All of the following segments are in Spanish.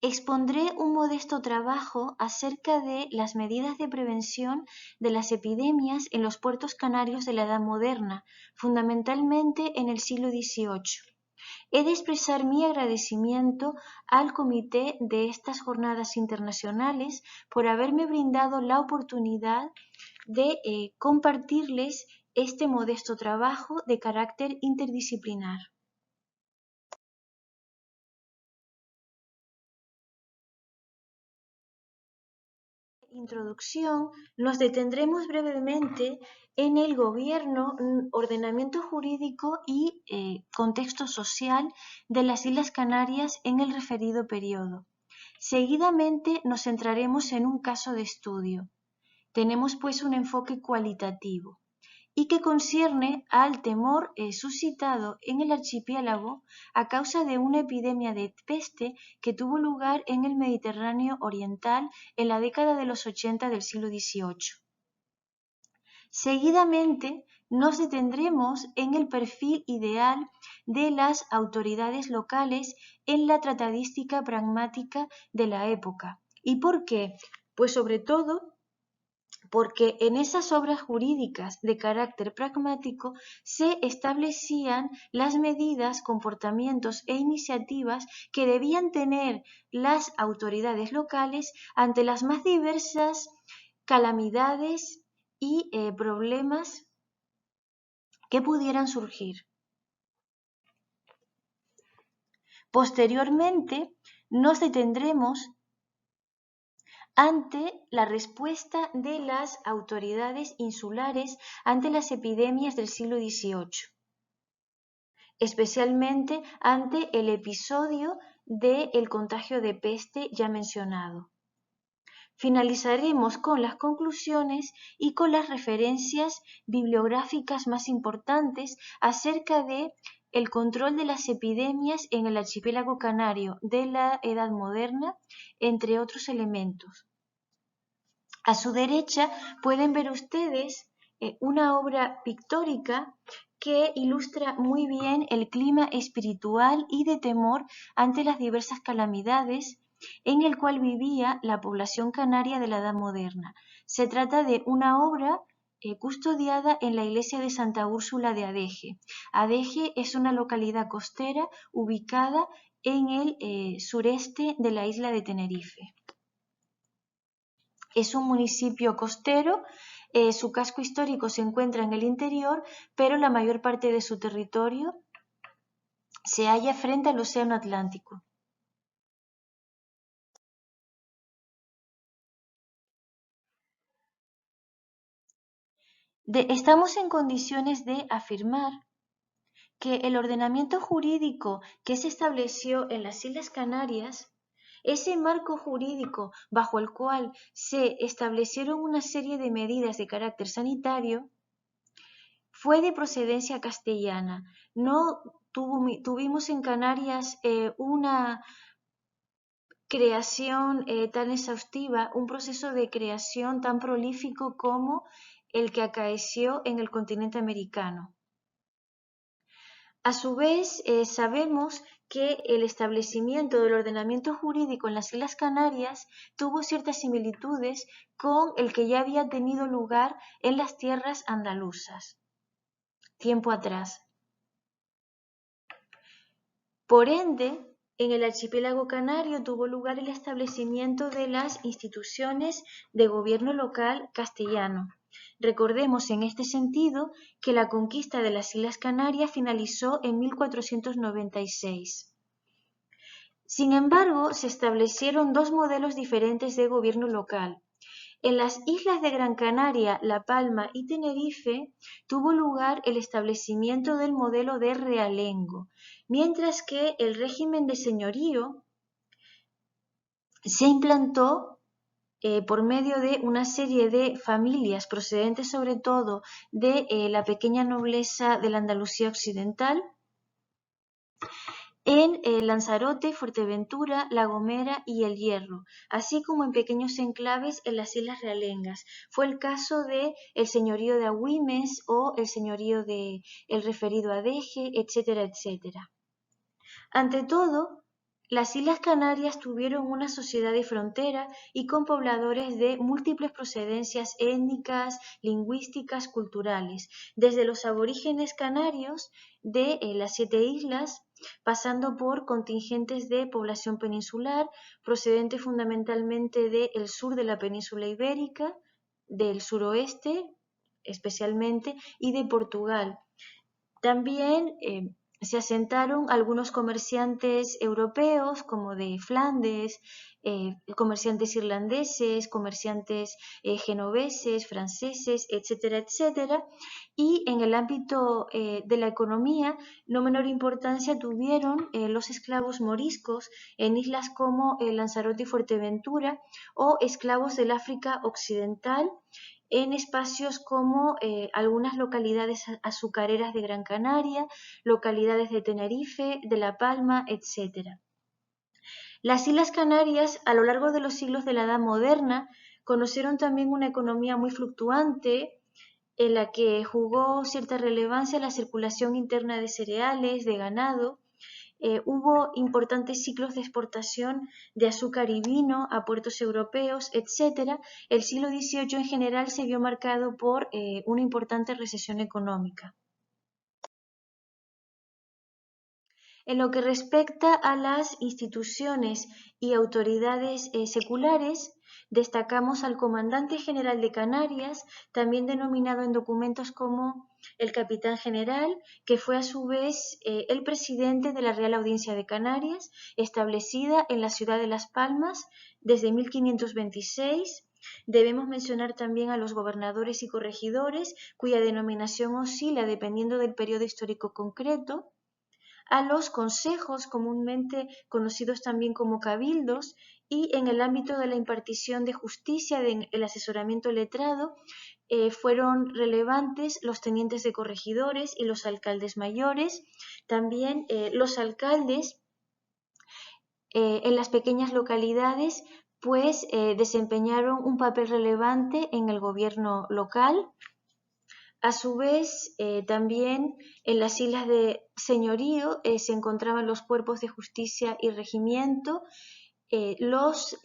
Expondré un modesto trabajo acerca de las medidas de prevención de las epidemias en los puertos canarios de la Edad Moderna, fundamentalmente en el siglo XVIII. He de expresar mi agradecimiento al comité de estas jornadas internacionales por haberme brindado la oportunidad de compartirles este modesto trabajo de carácter interdisciplinar. Introducción, nos detendremos brevemente en el gobierno, ordenamiento jurídico y contexto social de las Islas Canarias en el referido periodo. Seguidamente nos centraremos en un caso de estudio. Tenemos pues un enfoque cualitativo y que concierne al temor suscitado en el archipiélago a causa de una epidemia de peste que tuvo lugar en el Mediterráneo oriental en la década de los 80 del siglo XVIII. Seguidamente nos detendremos en el perfil ideal de las autoridades locales en la tratadística pragmática de la época. ¿Y por qué? Pues sobre todo porque en esas obras jurídicas de carácter pragmático se establecían las medidas, comportamientos e iniciativas que debían tener las autoridades locales ante las más diversas calamidades y problemas que pudieran surgir. Posteriormente, nos detendremos ante la respuesta de las autoridades insulares ante las epidemias del siglo XVIII, especialmente ante el episodio del contagio de peste ya mencionado. Finalizaremos con las conclusiones y con las referencias bibliográficas más importantes acerca de el control de las epidemias en el archipiélago canario de la Edad Moderna, entre otros elementos. A su derecha pueden ver ustedes una obra pictórica que ilustra muy bien el clima espiritual y de temor ante las diversas calamidades en el cual vivía la población canaria de la Edad Moderna. Se trata de una obra custodiada en la iglesia de Santa Úrsula de Adeje. Adeje es una localidad costera ubicada en el sureste de la isla de Tenerife. Es un municipio costero, su casco histórico se encuentra en el interior, pero la mayor parte de su territorio se halla frente al Océano Atlántico. Estamos en condiciones de afirmar que el ordenamiento jurídico que se estableció en las Islas Canarias, ese marco jurídico bajo el cual se establecieron una serie de medidas de carácter sanitario, fue de procedencia castellana. No tuvimos en Canarias una creación tan exhaustiva, un proceso de creación tan prolífico como el que acaeció en el continente americano. A su vez, sabemos que el establecimiento del ordenamiento jurídico en las Islas Canarias tuvo ciertas similitudes con el que ya había tenido lugar en las tierras andaluzas, tiempo atrás. Por ende, en el archipiélago canario tuvo lugar el establecimiento de las instituciones de gobierno local castellano. Recordemos en este sentido que la conquista de las Islas Canarias finalizó en 1496. Sin embargo, se establecieron dos modelos diferentes de gobierno local. En las islas de Gran Canaria, La Palma y Tenerife tuvo lugar el establecimiento del modelo de realengo, mientras que el régimen de señorío se implantó por medio de una serie de familias procedentes sobre todo de la pequeña nobleza de la Andalucía occidental, en Lanzarote, Fuerteventura, La Gomera y El Hierro, así como en pequeños enclaves en las Islas Realengas. Fue el caso de el señorío de Agüimes o el señorío de el referido Adeje, etcétera, etcétera. Ante todo, Las Islas Canarias tuvieron una sociedad de frontera y con pobladores de múltiples procedencias étnicas, lingüísticas, culturales, desde los aborígenes canarios de las 7 islas, pasando por contingentes de población peninsular, procedentes fundamentalmente del sur de la península ibérica, del suroeste especialmente, y de Portugal. También se asentaron algunos comerciantes europeos, como de Flandes, comerciantes irlandeses, comerciantes genoveses, franceses, etcétera, etcétera. Y en el ámbito de la economía, no menor importancia tuvieron los esclavos moriscos en islas como Lanzarote y Fuerteventura, o esclavos del África Occidental, en espacios como algunas localidades azucareras de Gran Canaria, localidades de Tenerife, de La Palma, etc. Las Islas Canarias, a lo largo de los siglos de la Edad Moderna, conocieron también una economía muy fluctuante, en la que jugó cierta relevancia la circulación interna de cereales, de ganado. Hubo importantes ciclos de exportación de azúcar y vino a puertos europeos, etc. El siglo XVIII en general se vio marcado por una importante recesión económica. En lo que respecta a las instituciones y autoridades seculares, destacamos al Comandante General de Canarias, también denominado en documentos como el Capitán General, que fue a su vez el presidente de la Real Audiencia de Canarias, establecida en la ciudad de Las Palmas desde 1526. Debemos mencionar también a los gobernadores y corregidores, cuya denominación oscila dependiendo del periodo histórico concreto, a los consejos, comúnmente conocidos también como cabildos, y en el ámbito de la impartición de justicia, el asesoramiento letrado, fueron relevantes los tenientes de corregidores y los alcaldes mayores. También los alcaldes en las pequeñas localidades pues desempeñaron un papel relevante en el gobierno local. A su vez, también en las islas de señorío se encontraban los cuerpos de justicia y regimiento, los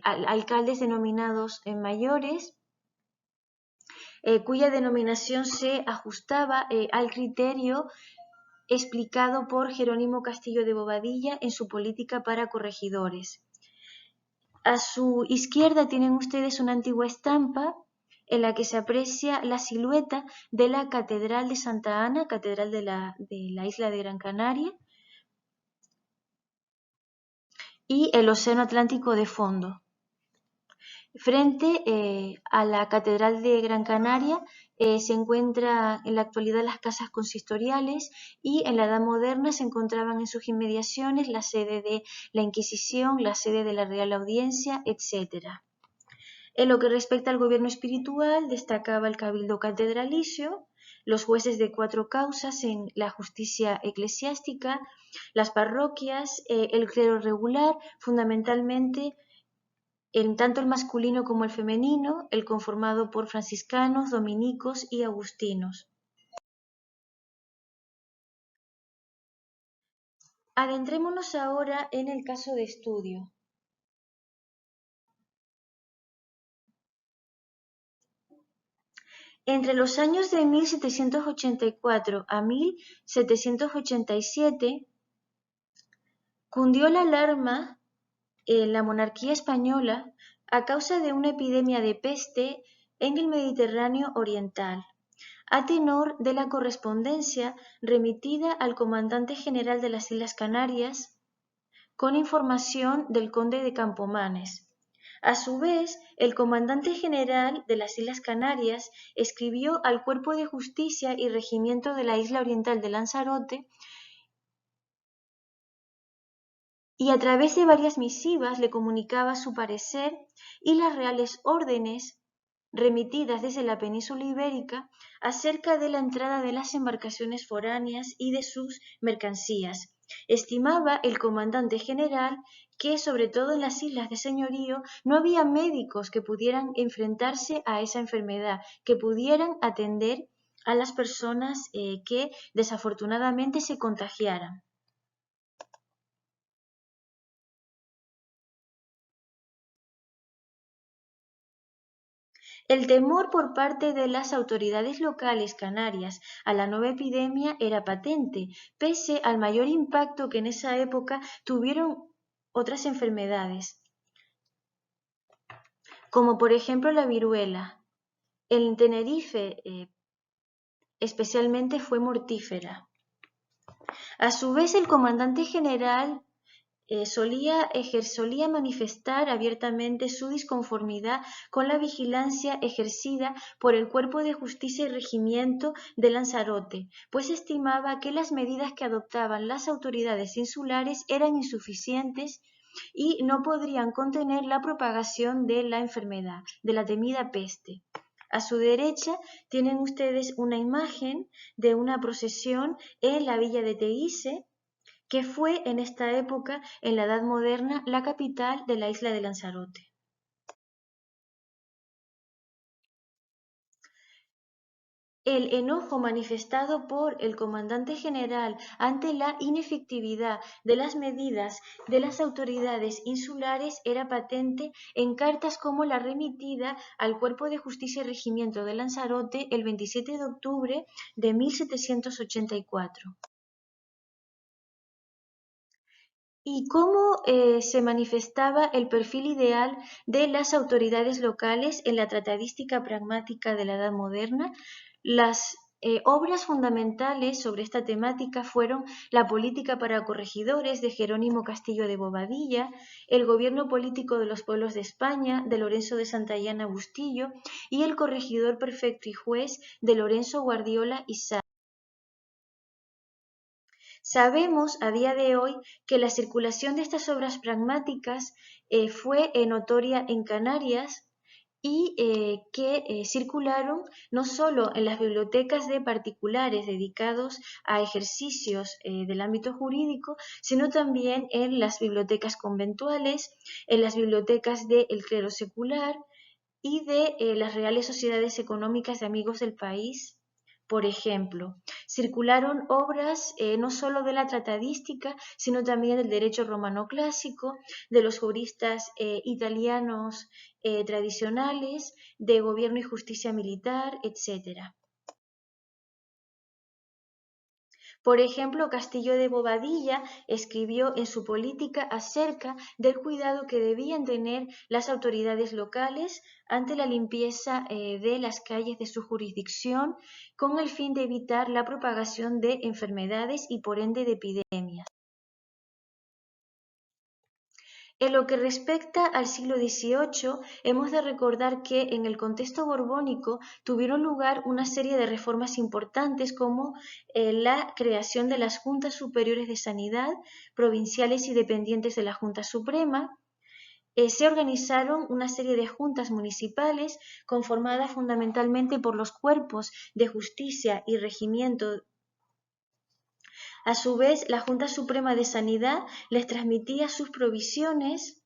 alcaldes denominados mayores, cuya denominación se ajustaba al criterio explicado por Jerónimo Castillo de Bobadilla en su política para corregidores. A su izquierda tienen ustedes una antigua estampa en la que se aprecia la silueta de la Catedral de Santa Ana, catedral de la isla de Gran Canaria, y el Océano Atlántico de fondo. Frente a la Catedral de Gran Canaria se encuentran en la actualidad las casas consistoriales, y en la Edad Moderna se encontraban en sus inmediaciones la sede de la Inquisición, la sede de la Real Audiencia, etc. En lo que respecta al gobierno espiritual, destacaba el cabildo catedralicio, los jueces de 4 causas en la justicia eclesiástica, las parroquias, el clero regular, fundamentalmente tanto el masculino como el femenino, el conformado por franciscanos, dominicos y agustinos. Adentrémonos ahora en el caso de estudio. Entre los años de 1784 a 1787, cundió la alarma en la monarquía española a causa de una epidemia de peste en el Mediterráneo oriental, a tenor de la correspondencia remitida al comandante general de las Islas Canarias con información del conde de Campomanes. A su vez, el comandante general de las Islas Canarias escribió al Cuerpo de Justicia y Regimiento de la Isla Oriental de Lanzarote, y a través de varias misivas le comunicaba su parecer y las reales órdenes remitidas desde la península ibérica acerca de la entrada de las embarcaciones foráneas y de sus mercancías. Estimaba el comandante general que, sobre todo en las islas de señorío, no había médicos que pudieran enfrentarse a esa enfermedad, que pudieran atender a las personas que desafortunadamente se contagiaran. El temor por parte de las autoridades locales canarias a la nueva epidemia era patente, pese al mayor impacto que en esa época tuvieron otras enfermedades, como por ejemplo la viruela. En Tenerife especialmente fue mortífera. A su vez, el comandante general solía manifestar abiertamente su disconformidad con la vigilancia ejercida por el Cuerpo de Justicia y Regimiento de Lanzarote, pues estimaba que las medidas que adoptaban las autoridades insulares eran insuficientes y no podrían contener la propagación de la enfermedad, de la temida peste. A su derecha tienen ustedes una imagen de una procesión en la villa de Teguise, que fue en esta época, en la Edad Moderna, la capital de la isla de Lanzarote. El enojo manifestado por el comandante general ante la inefectividad de las medidas de las autoridades insulares era patente en cartas como la remitida al Cuerpo de Justicia y Regimiento de Lanzarote el 27 de octubre de 1784. ¿Y cómo se manifestaba el perfil ideal de las autoridades locales en la tratadística pragmática de la Edad Moderna? Las obras fundamentales sobre esta temática fueron La política para corregidores de Jerónimo Castillo de Bobadilla, El gobierno político de los pueblos de España de Lorenzo de Santillana Bustillo y El corregidor perfecto y juez de Lorenzo Guardiola y Sá. Sabemos a día de hoy que la circulación de estas obras pragmáticas fue notoria en Canarias y que circularon no solo en las bibliotecas de particulares dedicados a ejercicios del ámbito jurídico, sino también en las bibliotecas conventuales, en las bibliotecas del clero secular y de las reales sociedades económicas de amigos del país. Por ejemplo, circularon obras no solo de la tratadística, sino también del derecho romano clásico, de los juristas italianos tradicionales, de gobierno y justicia militar, etc. Por ejemplo, Castillo de Bobadilla escribió en su política acerca del cuidado que debían tener las autoridades locales ante la limpieza de las calles de su jurisdicción con el fin de evitar la propagación de enfermedades y por ende de epidemias. En lo que respecta al siglo XVIII, hemos de recordar que en el contexto borbónico tuvieron lugar una serie de reformas importantes como la creación de las Juntas Superiores de Sanidad, provinciales y dependientes de la Junta Suprema. Se organizaron una serie de juntas municipales conformadas fundamentalmente por los cuerpos de justicia y regimiento. A su vez, la Junta Suprema de Sanidad les transmitía sus provisiones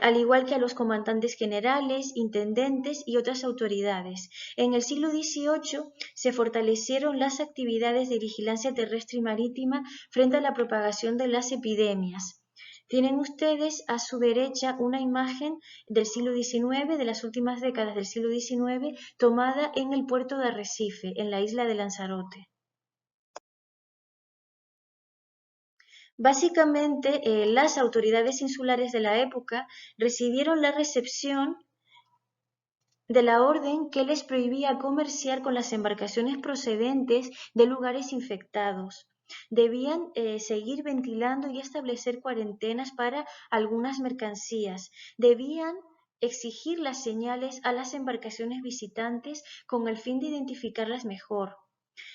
al igual que a los comandantes generales, intendentes y otras autoridades. En el siglo XVIII se fortalecieron las actividades de vigilancia terrestre y marítima frente a la propagación de las epidemias. Tienen ustedes a su derecha una imagen del siglo XIX, de las últimas décadas del siglo XIX, tomada en el puerto de Arrecife, en la isla de Lanzarote. Básicamente, las autoridades insulares de la época recibieron la recepción de la orden que les prohibía comerciar con las embarcaciones procedentes de lugares infectados. Debían seguir ventilando y establecer cuarentenas para algunas mercancías. Debían exigir las señales a las embarcaciones visitantes con el fin de identificarlas mejor.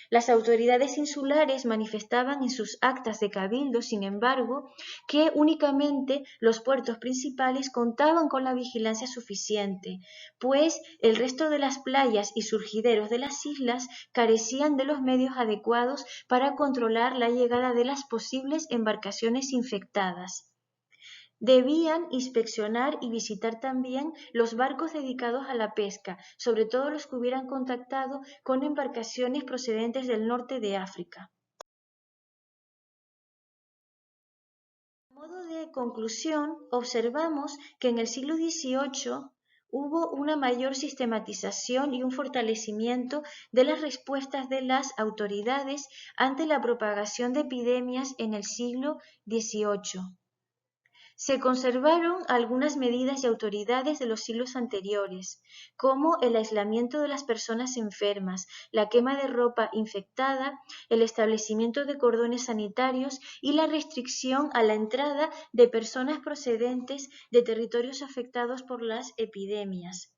Las autoridades insulares manifestaban en sus actas de cabildo, sin embargo, que únicamente los puertos principales contaban con la vigilancia suficiente, pues el resto de las playas y surgideros de las islas carecían de los medios adecuados para controlar la llegada de las posibles embarcaciones infectadas. Debían inspeccionar y visitar también los barcos dedicados a la pesca, sobre todo los que hubieran contactado con embarcaciones procedentes del norte de África. A modo de conclusión, observamos que en el siglo XVIII hubo una mayor sistematización y un fortalecimiento de las respuestas de las autoridades ante la propagación de epidemias en el siglo XVIII. Se conservaron algunas medidas y autoridades de los siglos anteriores, como el aislamiento de las personas enfermas, la quema de ropa infectada, el establecimiento de cordones sanitarios y la restricción a la entrada de personas procedentes de territorios afectados por las epidemias.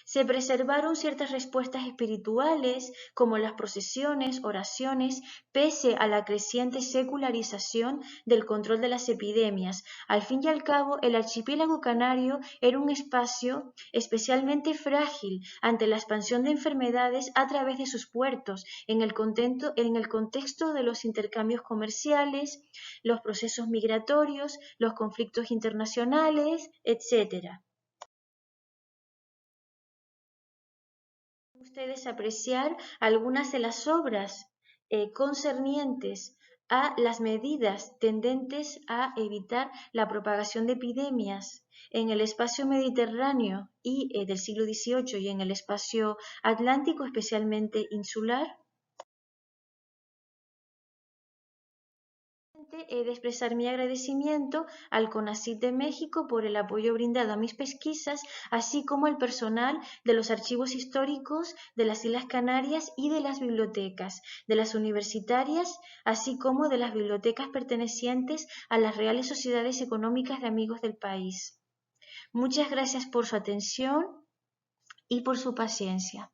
Se preservaron ciertas respuestas espirituales, como las procesiones, oraciones, pese a la creciente secularización del control de las epidemias. Al fin y al cabo, el archipiélago canario era un espacio especialmente frágil ante la expansión de enfermedades a través de sus puertos, en el contexto de los intercambios comerciales, los procesos migratorios, los conflictos internacionales, etc. Ustedes apreciar algunas de las obras concernientes a las medidas tendentes a evitar la propagación de epidemias en el espacio mediterráneo y del siglo XVIII y en el espacio atlántico, especialmente insular. He de expresar mi agradecimiento al CONACYT de México por el apoyo brindado a mis pesquisas, así como al personal de los archivos históricos de las Islas Canarias y de las bibliotecas, de las universitarias, así como de las bibliotecas pertenecientes a las Reales Sociedades Económicas de Amigos del país. Muchas gracias por su atención y por su paciencia.